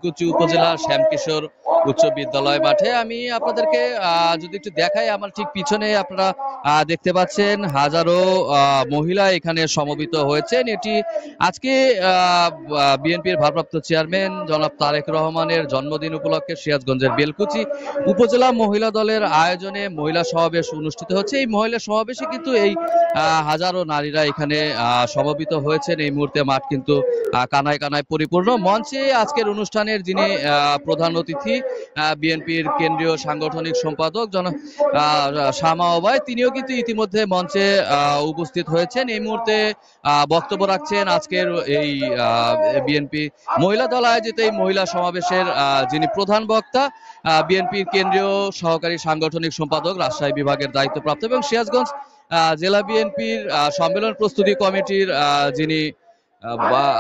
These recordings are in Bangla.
বেলকুচি উপজেলার শ্যামকিশোর উচ্চ বিদ্যালয় মাঠে। আমি আপনাদেরকে যদি একটু দেখাই, আমার ঠিক পিছনে আপনারা দেখতে পাচ্ছেন হাজারো মহিলা এখানে সমবেত হয়েছেন। এটি আজকে বিএনপির ভারপ্রাপ্ত চেয়ারম্যান জনাব তারেক রহমানের জন্মদিন উপলক্ষে সিরাজগঞ্জের বেলকুচি উপজেলা মহিলা দলের আয়োজনে মহিলা সমাবেশ অনুষ্ঠিত হচ্ছে। এই মহিলা সমাবেশে কিন্তু এই হাজারো নারীরা এখানে সমবেত হয়েছেন। এই মুহূর্তে মাঠ কিন্তু কানায় কানায় পরিপূর্ণ। মঞ্চে আজকের অনুষ্ঠানের যিনি প্রধান অতিথি বিএনপির কেন্দ্রীয় সাংগঠনিক সম্পাদক শামা ওবায়দ, তিনিও কিন্তু ইতিমধ্যে মঞ্চে উপস্থিত হয়েছেন। এই মুহূর্তে বক্তব্য রাখছেন আজকের এই বিএনপি মহিলা দল আয়োজিত এই মহিলা সমাবেশের যিনি প্রধান বক্তা, বিএনপির কেন্দ্রীয় সহকারী সাংগঠনিক সম্পাদক রাজশাহী বিভাগের দায়িত্বপ্রাপ্ত এবং সিরাজগঞ্জ জেলা বিএনপির সম্মেলন প্রস্তুতি কমিটির যিনি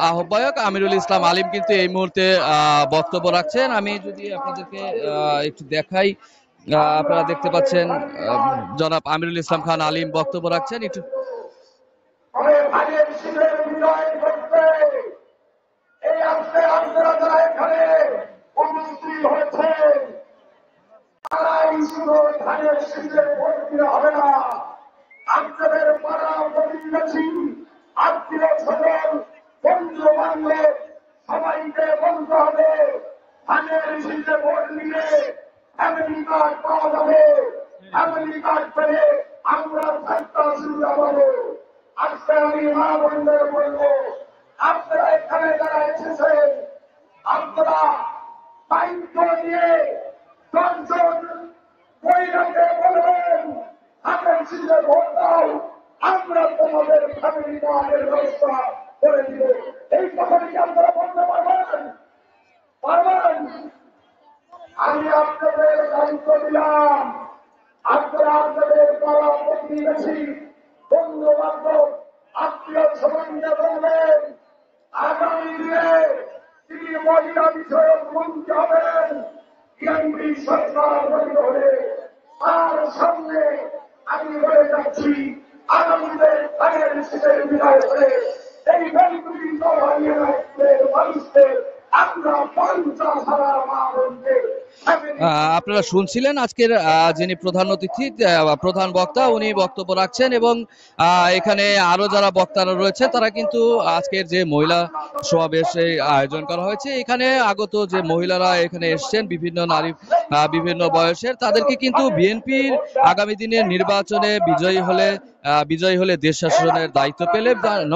আহ্বায়ক আমিরুল ইসলাম আলিম কিন্তু এই মুহূর্তে বক্তব্য রাখছেন। আমি যদি আপনাদেরকে একটু দেখাই, আপনারা দেখতে পাচ্ছেন জনাব আমিরুল ইসলাম খান আলিম বক্তব্য রাখছেন। একটু আপনাদের পাড়া প্রতিবেশী আত্মীয় স্বজন বন্ধু বান্ধব সবাইকে বলতে হবে ধানের শীতে ভোট নিয়ে ফ্যামিলি কার্ড পাওয়া যাবে। ফ্যামিলি কার্ড পেলে আমরা একটা সুবিধা পাবো। আজকে আমি মা বন্ধের বলবো, আপনারা এখানে যারা এসেছেন আপনারা দায়িত্ব নিয়ে 10 জন মহিলাকে বলবেন ধানের শীতে ভোট দাও, আমরা তোমাদের ফ্যামিলি কার্ডের ব্যবস্থা করে দিব। এই কথাটি কি আপনারা বলতে পারবেন? আমি আপনাদের দায়িত্ব দিলাম, আপনারা আপনাদের পাড়া প্রতিবেশী বন্ধু বান্ধব আত্মীয় স্বজনকে বলবেন আগামী দিনে তিনি মহিলা বিষয়ক মন্ত্রী হবেন বিএনপি সরকার গঠিত হলে তার সামনে আমি বলে যাচ্ছি আগামীতে ধানের শীতের বিদায় হলে এই বেলকুচি মানুষকে আপনারা শুনছিলেন আজকের যিনি প্রধান অতিথি প্রধান বক্তা, উনি বক্তব্য রাখছেন এবং এখানে আরো যারা বক্তারা রয়েছে তারা কিন্তু আজকের যে মহিলা সমাবেশে আয়োজন করা হয়েছে, এখানে আগত যে মহিলারা এখানে এসছেন বিভিন্ন নারী বিভিন্ন বয়সের, তাদেরকে কিন্তু বিএনপির আগামী দিনের নির্বাচনে বিজয়ী হলে দেশ শাসনের দায়িত্ব পেলে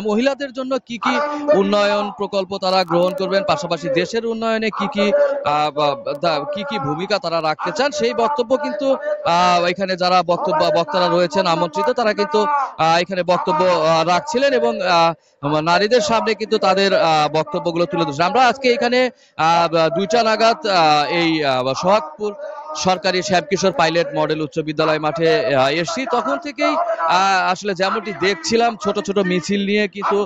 মহিলাদের জন্য কি কি উন্নয়ন প্রকল্প তারা গ্রহণ করবেন, পাশাপাশি দেশের উন্নয়নে কি কি ভূমিকা তারা রাখতে চান, সেই বক্তব্য কিন্তু এখানে যারা বক্তারা রয়েছেন আমন্ত্রিত তারা কিন্তু এখানে বক্তব্য রাখছিলেন এবং নারীদের সামনে কিন্তু তাদের বক্তব্যগুলো তুলে ধরছেন। আমরা আজকে এখানে 2টা নাগাদ এই সোহাগপুর সরকারি শ্যামকিশোর পাইলট মডেল উচ্চ বিদ্যালয় মাঠে এসছি। তখন থেকেই আসলে যেমনটি দেখছিলাম ছোট ছোট মিছিল নিয়ে কিন্তু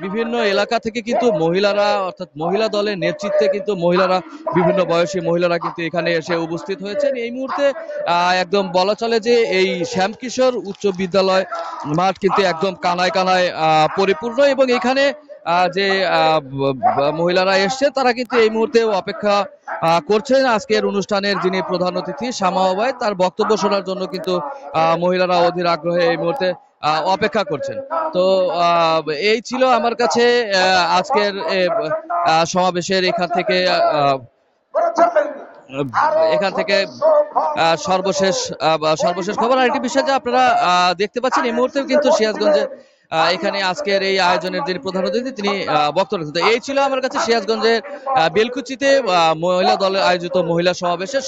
বিভিন্ন এলাকা থেকে কিন্তু মহিলারা, অর্থাৎ মহিলা দলের নেতৃত্বে কিন্তু বিভিন্ন বয়সী মহিলারা কিন্তু এখানে এসে উপস্থিত হয়েছেন। এই মুহূর্তে একদম বলা চলে যে এই শ্যামকিশোর উচ্চ বিদ্যালয় মাঠ কিন্তু একদম কানায় কানায় পরিপূর্ণ এবং এখানে যে মহিলারা এসছে তারা কিন্তু এই মুহূর্তে অপেক্ষা করছেন আজকের অনুষ্ঠানের যিনি প্রধান অতিথি শামা ওবায়দ, তার বক্তব্য শোনার জন্য কিন্তু মহিলারা অধীর আগ্রহে এই মুহূর্তে অপেক্ষা করছেন। তো এই ছিল আমার কাছে আজকের সমাবেশের এখান থেকে সর্বশেষ খবর। আরেকটি বিষয় যে আপনারা দেখতে পাচ্ছেন এই মুহূর্তে কিন্তু সিরাজগঞ্জে এখানে আজকের এই আয়োজনের যিনি প্রধান অতিথি তিনি বক্তব্য রাখছেন। এই ছিল আমার কাছে সিরাজগঞ্জের বেলকুচিতে মহিলা দলের আয়োজিত মহিলা সমাবেশের